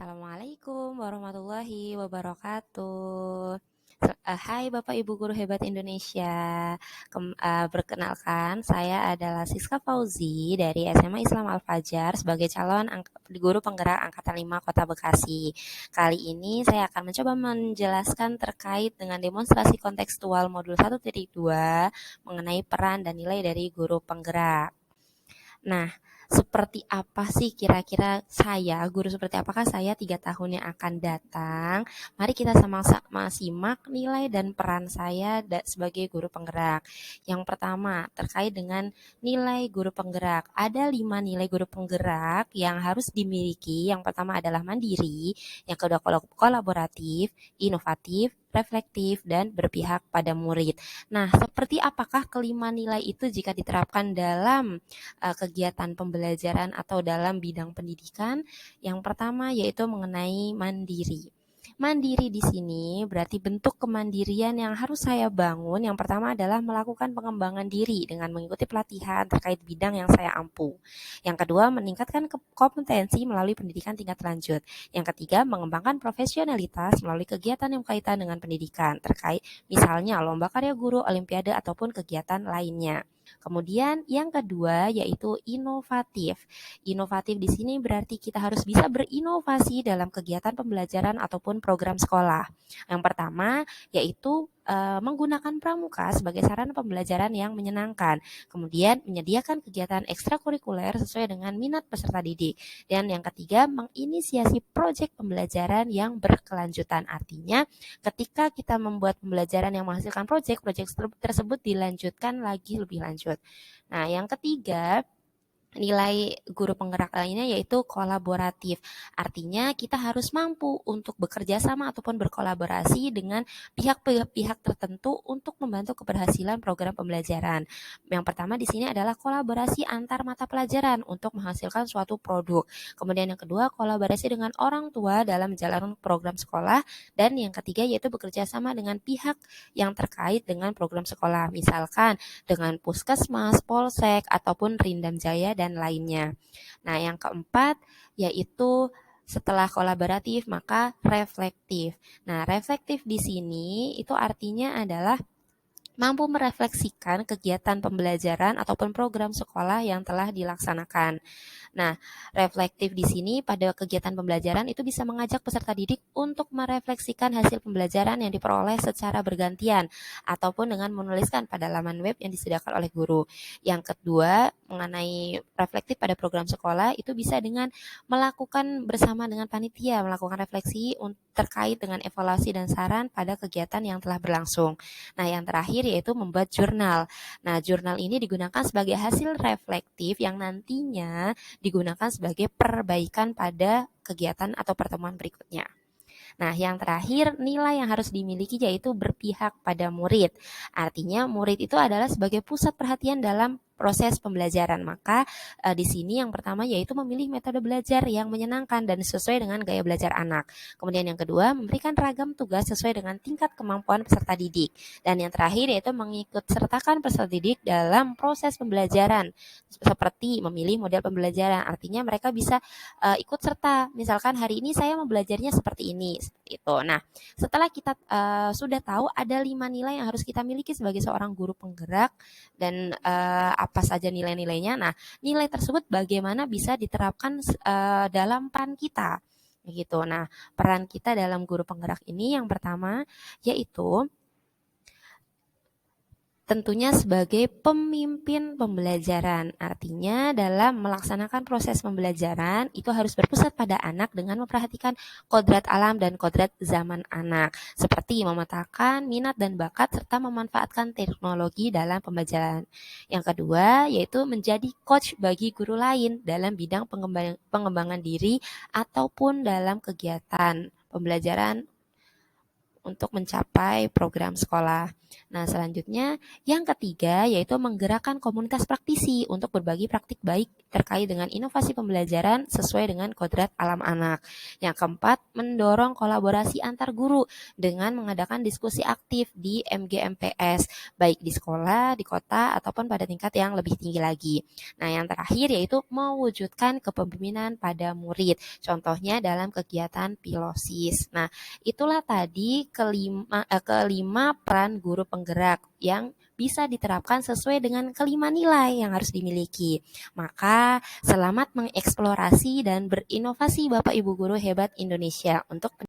Assalamualaikum warahmatullahi wabarakatuh. Hai Bapak Ibu Guru Hebat Indonesia. Perkenalkan, saya adalah Siska Fauzi dari SMA Islam Al-Fajar sebagai calon guru penggerak Angkatan 5 Kota Bekasi. Kali ini saya akan mencoba menjelaskan terkait dengan demonstrasi kontekstual modul 1.2 mengenai peran dan nilai dari guru penggerak. Nah, seperti apa sih kira-kira saya, guru seperti apakah saya 3 tahun yang akan datang? Mari kita sama-sama simak nilai dan peran saya sebagai guru penggerak. Yang pertama, terkait dengan nilai guru penggerak. Ada 5 nilai guru penggerak yang harus dimiliki. Yang pertama adalah mandiri, yang kedua kolaboratif, inovatif, reflektif, dan berpihak pada murid. Nah, seperti apakah kelima nilai itu jika diterapkan dalam kegiatan pembelajaran atau dalam bidang pendidikan? Yang pertama yaitu mengenai mandiri. Mandiri di sini berarti bentuk kemandirian yang harus saya bangun. Yang pertama adalah melakukan pengembangan diri dengan mengikuti pelatihan terkait bidang yang saya ampu. Yang kedua, meningkatkan kompetensi melalui pendidikan tingkat lanjut. Yang ketiga, mengembangkan profesionalitas melalui kegiatan yang berkaitan dengan pendidikan terkait misalnya lomba karya guru, olimpiade ataupun kegiatan lainnya. Kemudian yang kedua yaitu inovatif. Inovatif di sini berarti kita harus bisa berinovasi dalam kegiatan pembelajaran ataupun program sekolah. Yang pertama yaitu menggunakan pramuka sebagai sarana pembelajaran yang menyenangkan. Kemudian menyediakan kegiatan ekstrakurikuler sesuai dengan minat peserta didik. Dan yang ketiga, menginisiasi proyek pembelajaran yang berkelanjutan. Artinya ketika kita membuat pembelajaran yang menghasilkan proyek tersebut dilanjutkan lagi lebih lanjut. Nah, yang ketiga, nilai guru penggerak lainnya yaitu kolaboratif. Artinya kita harus mampu untuk bekerja sama ataupun berkolaborasi dengan pihak-pihak tertentu untuk membantu keberhasilan program pembelajaran. Yang pertama di sini adalah kolaborasi antar mata pelajaran untuk menghasilkan suatu produk. Kemudian yang kedua, kolaborasi dengan orang tua dalam menjalankan program sekolah. Dan yang ketiga yaitu bekerja sama dengan pihak yang terkait dengan program sekolah. Misalkan dengan puskesmas, polsek, ataupun Rindam Jaya dan lainnya. Nah, yang keempat yaitu setelah kolaboratif maka reflektif. Nah, reflektif di sini itu artinya adalah mampu merefleksikan kegiatan pembelajaran ataupun program sekolah yang telah dilaksanakan. Nah, reflektif di sini pada kegiatan pembelajaran itu bisa mengajak peserta didik untuk merefleksikan hasil pembelajaran yang diperoleh secara bergantian ataupun dengan menuliskan pada laman web yang disediakan oleh guru. Yang kedua, mengenai reflektif pada program sekolah itu bisa dengan melakukan bersama dengan panitia, melakukan refleksi terkait dengan evaluasi dan saran pada kegiatan yang telah berlangsung. Nah, yang terakhir yaitu membuat jurnal. Nah, jurnal ini digunakan sebagai hasil reflektif yang nantinya digunakan sebagai perbaikan pada kegiatan atau pertemuan berikutnya. Nah, yang terakhir, nilai yang harus dimiliki yaitu berpihak pada murid. Artinya, murid itu adalah sebagai pusat perhatian dalam proses pembelajaran. Maka di sini yang pertama yaitu memilih metode belajar yang menyenangkan dan sesuai dengan gaya belajar anak. Kemudian yang kedua, memberikan ragam tugas sesuai dengan tingkat kemampuan peserta didik. Dan yang terakhir yaitu mengikut sertakan peserta didik dalam proses pembelajaran seperti memilih model pembelajaran. Artinya mereka bisa ikut serta. Misalkan hari ini saya mau belajarnya seperti ini, seperti itu. Nah, setelah kita sudah tahu ada 5 nilai yang harus kita miliki sebagai seorang guru penggerak dan apa saja nilai-nilainya. Nah, nilai tersebut bagaimana bisa diterapkan dalam peran kita, gitu. Nah, peran kita dalam guru penggerak ini yang pertama yaitu tentunya sebagai pemimpin pembelajaran. Artinya dalam melaksanakan proses pembelajaran itu harus berpusat pada anak dengan memperhatikan kodrat alam dan kodrat zaman anak. Seperti memetakan minat dan bakat serta memanfaatkan teknologi dalam pembelajaran. Yang kedua yaitu menjadi coach bagi guru lain dalam bidang pengembangan diri ataupun dalam kegiatan pembelajaran untuk mencapai program sekolah. Nah, selanjutnya yang ketiga yaitu menggerakkan komunitas praktisi untuk berbagi praktik baik terkait dengan inovasi pembelajaran sesuai dengan kodrat alam anak. Yang keempat, mendorong kolaborasi antar guru dengan mengadakan diskusi aktif di MGMPS, baik di sekolah, di kota, ataupun pada tingkat yang lebih tinggi lagi. Nah, yang terakhir yaitu mewujudkan kepemimpinan pada murid, contohnya dalam kegiatan pilosis. Nah, itulah tadi kelima peran guru penggerak yang bisa diterapkan sesuai dengan kelima nilai yang harus dimiliki. Maka, selamat mengeksplorasi dan berinovasi Bapak Ibu guru hebat Indonesia untuk